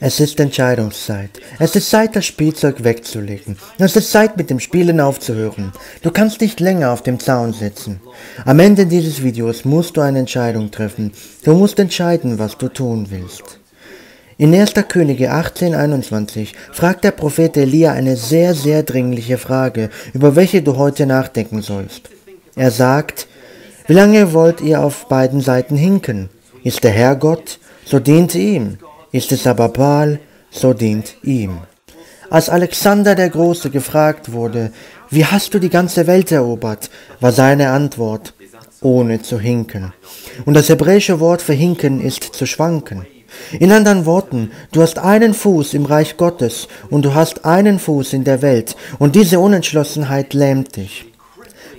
Es ist Entscheidungszeit. Es ist Zeit, das Spielzeug wegzulegen. Es ist Zeit, mit dem Spielen aufzuhören. Du kannst nicht länger auf dem Zaun sitzen. Am Ende dieses Videos musst du eine Entscheidung treffen. Du musst entscheiden, was du tun willst. In 1. Könige 18,21 fragt der Prophet Elia eine sehr dringliche Frage, über welche du heute nachdenken sollst. Er sagt: Wie lange wollt ihr auf beiden Seiten hinken? Ist der Herr Gott, so dient ihm. Ist es aber Baal, so dient ihm. Als Alexander der Große gefragt wurde: Wie hast du die ganze Welt erobert?, war seine Antwort: ohne zu hinken. Und das hebräische Wort für hinken ist zu schwanken. In anderen Worten, du hast einen Fuß im Reich Gottes und du hast einen Fuß in der Welt, und diese Unentschlossenheit lähmt dich.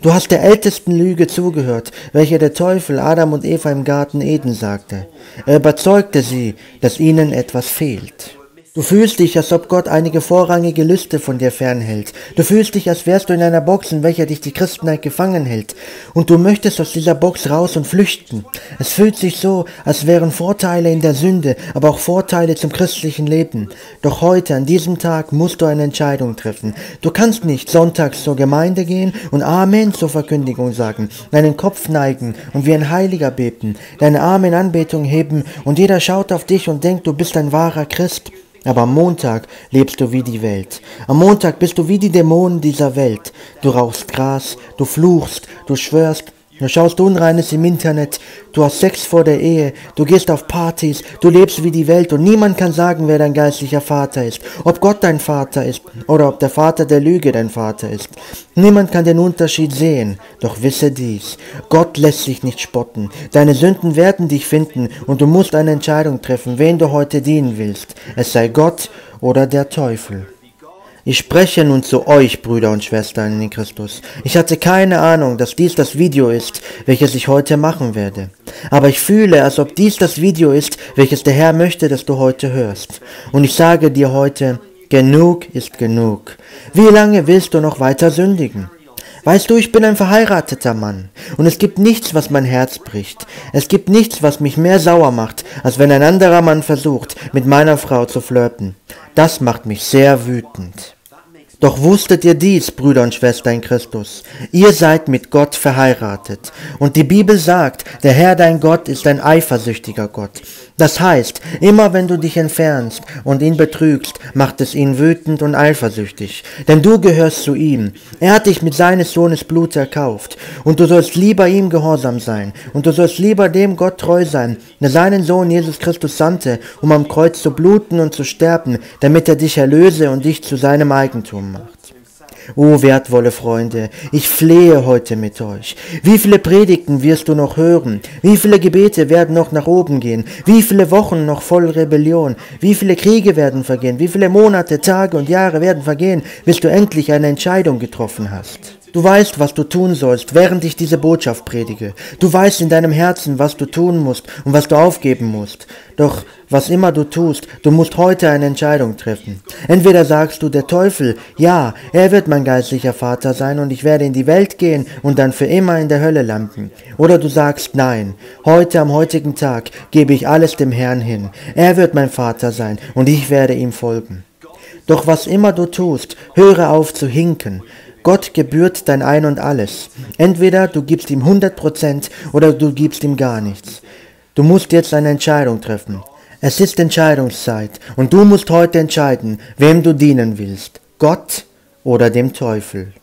Du hast der ältesten Lüge zugehört, welche der Teufel Adam und Eva im Garten Eden sagte. Er überzeugte sie, dass ihnen etwas fehlt. Du fühlst dich, als ob Gott einige vorrangige Lüste von dir fernhält. Du fühlst dich, als wärst du in einer Box, in welcher dich die Christenheit gefangen hält. Und du möchtest aus dieser Box raus und flüchten. Es fühlt sich so, als wären Vorteile in der Sünde, aber auch Vorteile zum christlichen Leben. Doch heute, an diesem Tag, musst du eine Entscheidung treffen. Du kannst nicht sonntags zur Gemeinde gehen und Amen zur Verkündigung sagen, deinen Kopf neigen und wie ein Heiliger beten, deine Arme in Anbetung heben und jeder schaut auf dich und denkt, du bist ein wahrer Christ. Aber am Montag lebst du wie die Welt. Am Montag bist du wie die Dämonen dieser Welt. Du rauchst Gras, du fluchst, du schwörst, du schaust Unreines im Internet, du hast Sex vor der Ehe, du gehst auf Partys, du lebst wie die Welt und niemand kann sagen, wer dein geistlicher Vater ist, ob Gott dein Vater ist oder ob der Vater der Lüge dein Vater ist. Niemand kann den Unterschied sehen, doch wisse dies: Gott lässt sich nicht spotten. Deine Sünden werden dich finden und du musst eine Entscheidung treffen, wen du heute dienen willst. Es sei Gott oder der Teufel. Ich spreche nun zu euch, Brüder und Schwestern in Christus. Ich hatte keine Ahnung, dass dies das Video ist, welches ich heute machen werde. Aber ich fühle, als ob dies das Video ist, welches der Herr möchte, dass du heute hörst. Und ich sage dir heute: Genug ist genug. Wie lange willst du noch weiter sündigen? Weißt du, ich bin ein verheirateter Mann und es gibt nichts, was mein Herz bricht. Es gibt nichts, was mich mehr sauer macht, als wenn ein anderer Mann versucht, mit meiner Frau zu flirten. Das macht mich sehr wütend. Doch wusstet ihr dies, Brüder und Schwestern in Christus: Ihr seid mit Gott verheiratet. Und die Bibel sagt, der Herr dein Gott ist ein eifersüchtiger Gott. Das heißt, immer wenn du dich entfernst und ihn betrügst, macht es ihn wütend und eifersüchtig. Denn du gehörst zu ihm. Er hat dich mit seines Sohnes Blut erkauft. Und du sollst lieber ihm gehorsam sein. Und du sollst lieber dem Gott treu sein, der seinen Sohn Jesus Christus sandte, um am Kreuz zu bluten und zu sterben, damit er dich erlöse und dich zu seinem Eigentum macht. O wertvolle Freunde, ich flehe heute mit euch. Wie viele Predigten wirst du noch hören? Wie viele Gebete werden noch nach oben gehen? Wie viele Wochen noch voll Rebellion? Wie viele Kriege werden vergehen? Wie viele Monate, Tage und Jahre werden vergehen, bis du endlich eine Entscheidung getroffen hast? Du weißt, was du tun sollst, während ich diese Botschaft predige. Du weißt in deinem Herzen, was du tun musst und was du aufgeben musst. Doch was immer du tust, du musst heute eine Entscheidung treffen. Entweder sagst du: Der Teufel, ja, er wird mein geistlicher Vater sein und ich werde in die Welt gehen und dann für immer in der Hölle landen. Oder du sagst: Nein, heute am heutigen Tag gebe ich alles dem Herrn hin. Er wird mein Vater sein und ich werde ihm folgen. Doch was immer du tust, höre auf zu hinken. Gott gebührt dein Ein und Alles. Entweder du gibst ihm 100% oder du gibst ihm gar nichts. Du musst jetzt eine Entscheidung treffen. Es ist Entscheidungszeit und du musst heute entscheiden, wem du dienen willst: Gott oder dem Teufel.